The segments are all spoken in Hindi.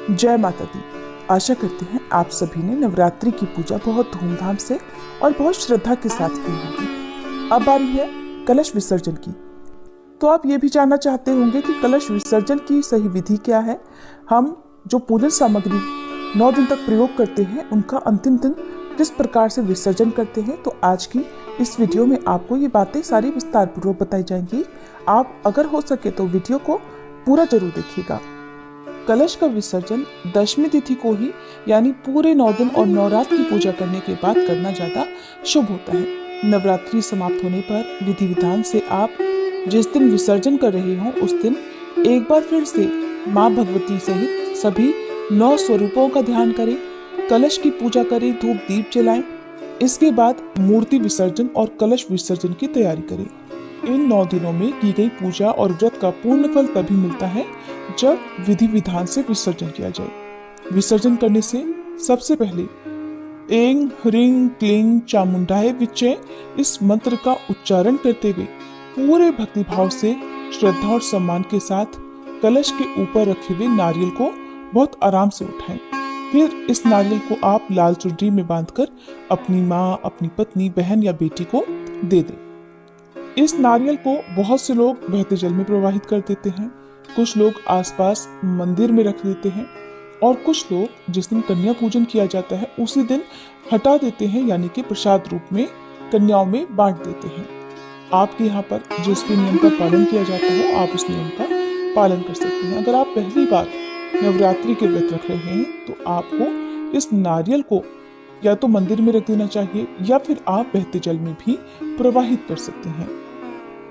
जय माता दी। आशा करते हैं आप सभी ने नवरात्रि की पूजा बहुत धूमधाम से और बहुत श्रद्धा के साथ की होगी। अब बारी है कलश विसर्जन की। तो आप ये भी जानना चाहते होंगे कि कलश विसर्जन की सही विधि क्या है। हम जो पूजन सामग्री 9 दिन तक प्रयोग करते हैं उनका अंतिम दिन किस प्रकार से विसर्जन करते हैं, तो आज की इस वीडियो में आपको ये बातें सारी विस्तार पूर्वक बताई जाएंगी। आप अगर हो सके तो वीडियो को पूरा जरूर देखिएगा। कलश का विसर्जन दशमी तिथि को ही यानी पूरे 9 दिन और नवरात्र की पूजा करने के बाद करना ज्यादा शुभ होता है। नवरात्रि समाप्त होने पर विधि विधान से आप जिस दिन विसर्जन कर रहे हो उस दिन एक बार फिर से माँ भगवती सहित सभी 9 स्वरूपों का ध्यान करें, कलश की पूजा करें, धूप दीप जलाएं। इसके बाद मूर्ति विसर्जन और कलश विसर्जन की तैयारी करें। इन 9 दिनों में की गई पूजा और व्रत का पूर्ण फल तभी मिलता है जब विधि विधान से विसर्जन किया जाए। विसर्जन करने से सबसे पहले ऐं ह्रीं क्लीं चामुंडाय विच्चे इस मंत्र का उच्चारण करते हुए पूरे भक्तिभाव से श्रद्धा और सम्मान के साथ कलश के ऊपर रखे हुए नारियल को बहुत आराम से उठाएं। फिर इस नारियल को आप लाल चुनरी में बांधकर अपनी माँ, अपनी पत्नी, बहन या बेटी को दे दें। इस नारियल को बहुत से लोग बहते जल में प्रवाहित कर देते हैं, कुछ लोग आसपास मंदिर में रख देते हैं और कुछ लोग जिस दिन कन्या पूजन किया जाता है उसी दिन हटा देते हैं, यानी कि प्रसाद रूप में कन्याओं में बांट देते हैं। आपके यहाँ पर जिस भी नियम का पालन किया जाता है आप उस नियम का पालन कर सकते हैं। अगर आप पहली बार नवरात्रि के व्रत रख रहे हैं तो आपको इस नारियल को या तो मंदिर में रख देना चाहिए या फिर आप बहते जल में भी प्रवाहित कर सकते हैं।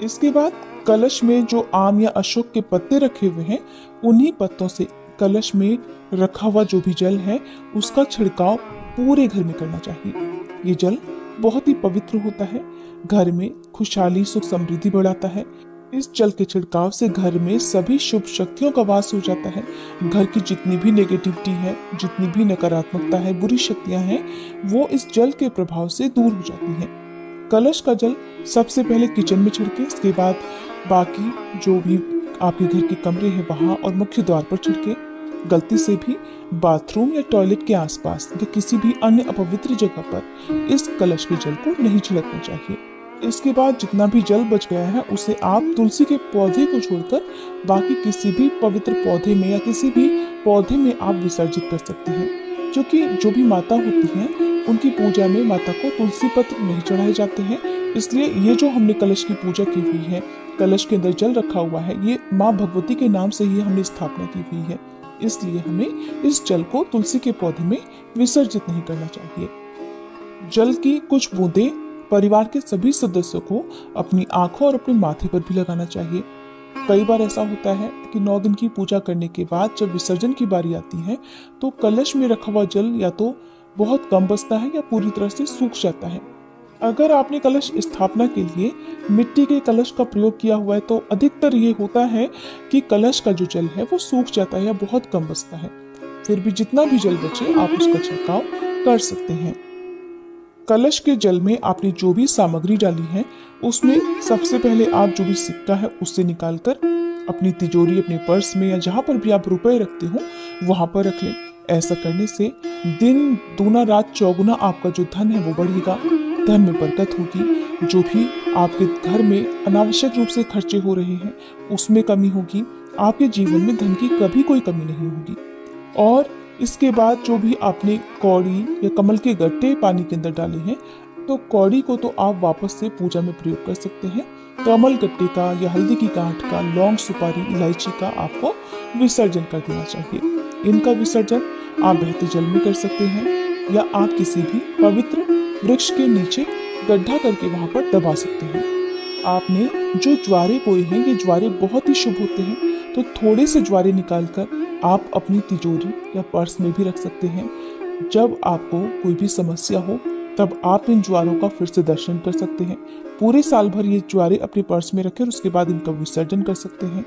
इसके बाद कलश में जो आम या अशोक के पत्ते रखे हुए हैं उन्हीं पत्तों से कलश में रखा हुआ जो भी जल है उसका छिड़काव पूरे घर में करना चाहिए। ये जल बहुत ही पवित्र होता है, घर में खुशहाली सुख समृद्धि बढ़ाता है। इस जल के छिड़काव से घर में सभी शुभ शक्तियों का वास हो जाता है। घर की जितनी भी नेगेटिविटी है, जितनी भी नकारात्मकता है, बुरी शक्तियां हैं, वो इस जल के प्रभाव से दूर हो जाती हैं। कलश का जल सबसे पहले किचन में छिड़के, इसके बाद बाकी जो भी आपके घर के कमरे हैं वहां और मुख्य द्वार पर छिड़के। गलती से भी बाथरूम या टॉयलेट के आसपास या किसी भी अन्य अपवित्र जगह पर इस कलश के जल को नहीं छिड़कना चाहिए। इसके बाद जितना भी जल बच गया है उसे आप तुलसी के पौधे को छोड़कर बाकी किसी भी पवित्र पौधे में या किसी भी पौधे में आप विसर्जित कर सकते हैं, क्योंकि जो भी माता होती हैं उनकी पूजा में माता को तुलसी पत्र नहीं चढ़ाए जाते हैं। इसलिए ये जो हमने कलश की पूजा की हुई है, कलश के अंदर जल रखा हुआ है, ये माँ भगवती के नाम से ही हमने स्थापना की हुई है, इसलिए हमें इस जल को तुलसी के पौधे में विसर्जित नहीं करना चाहिए। जल की कुछ बूंदें परिवार के सभी सदस्यों को अपनी आंखों और अपने माथे पर भी लगाना चाहिए। कई बार ऐसा होता है कि 9 दिन की पूजा करने के बाद जब विसर्जन की बारी आती है तो कलश में रखा हुआ जल या तो बहुत कम बचता है या पूरी तरह से सूख जाता है। अगर आपने कलश स्थापना के लिए मिट्टी के कलश का प्रयोग किया हुआ है तो अधिकतर ये होता है कि कलश का जो जल है वो सूख जाता है या बहुत कम बचता है। फिर भी जितना भी जल बचे आप उसका छिड़काव कर सकते हैं। कलश के जल में आपने जो भी सामग्री डाली है उसमें सबसे पहले आप जो भी सिक्का है उससे निकालकर अपनी तिजोरी, अपने पर्स में या जहां पर भी आप रुपए रखते हो वहां पर रख लें। ऐसा करने से दिन दूना रात चौगुना आपका जो धन है वो बढ़ेगा, धन में बरकत होगी। जो भी आपके घर में अनावश्यक रूप से खर्चे हो रहे हैं उसमें कमी होगी, आपके जीवन में धन की कभी कोई कमी नहीं होगी। और इसके बाद जो भी आपने कौड़ी या कमल के गट्टे पानी के अंदर डाले हैं तो कौड़ी को तो आप वापस से पूजा में प्रयोग कर सकते हैं। कमल गट्टे का या हल्दी की गांठ का, लौंग, सुपारी, इलायची का आपको विसर्जन कर देना चाहिए। इनका विसर्जन आप बहते जल में कर सकते हैं या आप किसी भी पवित्र वृक्ष के नीचे गड्ढा करके वहां पर दबा सकते हैं। आपने जो ज्वारे बोए हैं ये ज्वारे बहुत ही शुभ होते हैं, तो थोड़े से ज्वारे निकालकर आप अपनी तिजोरी या पर्स में भी रख सकते हैं। जब आपको कोई भी समस्या हो तब आप इन ज्वारों का फिर से दर्शन कर सकते हैं। पूरे साल भर ये ज्वारे अपने पर्स में रखें और उसके बाद इनका विसर्जन कर सकते हैं।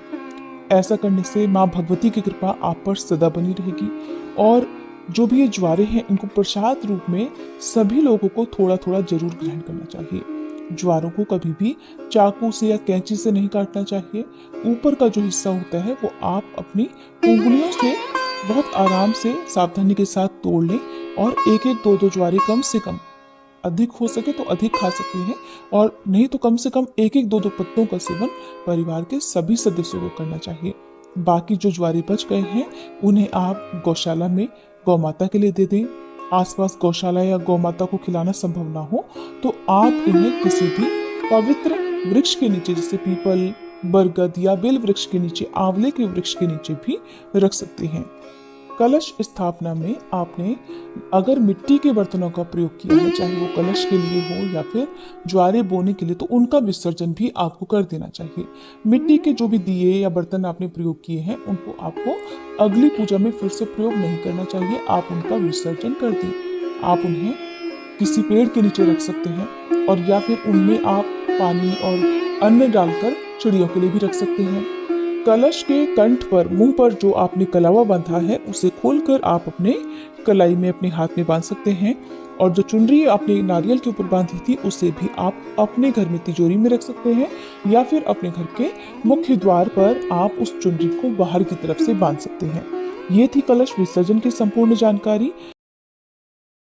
ऐसा करने से माँ भगवती की कृपा आप पर सदा बनी रहेगी। और जो भी ये ज्वारे हैं इनको प्रसाद रूप में सभी लोगों को थोड़ा थोड़ा जरूर ग्रहण करना चाहिए। ज्वारों को कभी भी चाकू से या कैंची से नहीं काटना चाहिए। ऊपर का जो हिस्सा होता है वो आप अपनी उंगलियों से बहुत आराम से सावधानी के साथ तोड़ लें और एक एक दो दो ज्वारे कम से कम, अधिक हो सके तो अधिक खा सकते हैं और नहीं तो कम से कम एक एक दो दो पत्तों का सेवन परिवार के सभी सदस्यों को करना चाहिए। बाकी जो ज्वारे बच गए हैं उन्हें आप गौशाला में गौ माता के लिए दे दें। आसपास गौशाला या गौ माता को खिलाना संभव ना हो तो आप इन्हें किसी भी पवित्र वृक्ष के नीचे, जैसे पीपल, बरगद या बेल वृक्ष के नीचे, आंवले के वृक्ष के नीचे भी रख सकते हैं। कलश स्थापना में आपने अगर मिट्टी के बर्तनों का प्रयोग किया है, चाहे वो कलश के लिए हो या फिर ज्वारे बोने के लिए, तो उनका विसर्जन भी आपको कर देना चाहिए। मिट्टी के जो भी दिए या बर्तन आपने प्रयोग किए हैं उनको आपको अगली पूजा में फिर से प्रयोग नहीं करना चाहिए, आप उनका विसर्जन कर दें। आप उन्हें किसी पेड़ के नीचे रख सकते हैं और या फिर उनमें आप पानी और अन्न डालकर चिड़ियों के लिए भी रख सकते हैं। कलश के कंठ पर, मुंह पर जो आपने कलावा बांधा है उसे खोलकर आप अपने कलाई में, अपने हाथ में बांध सकते हैं। और जो चुनरी आपने नारियल के ऊपर बांधी थी उसे भी आप अपने घर में तिजोरी में रख सकते हैं या फिर अपने घर के मुख्य द्वार पर आप उस चुनरी को बाहर की तरफ से बांध सकते हैं। ये थी कलश विसर्जन की संपूर्ण जानकारी।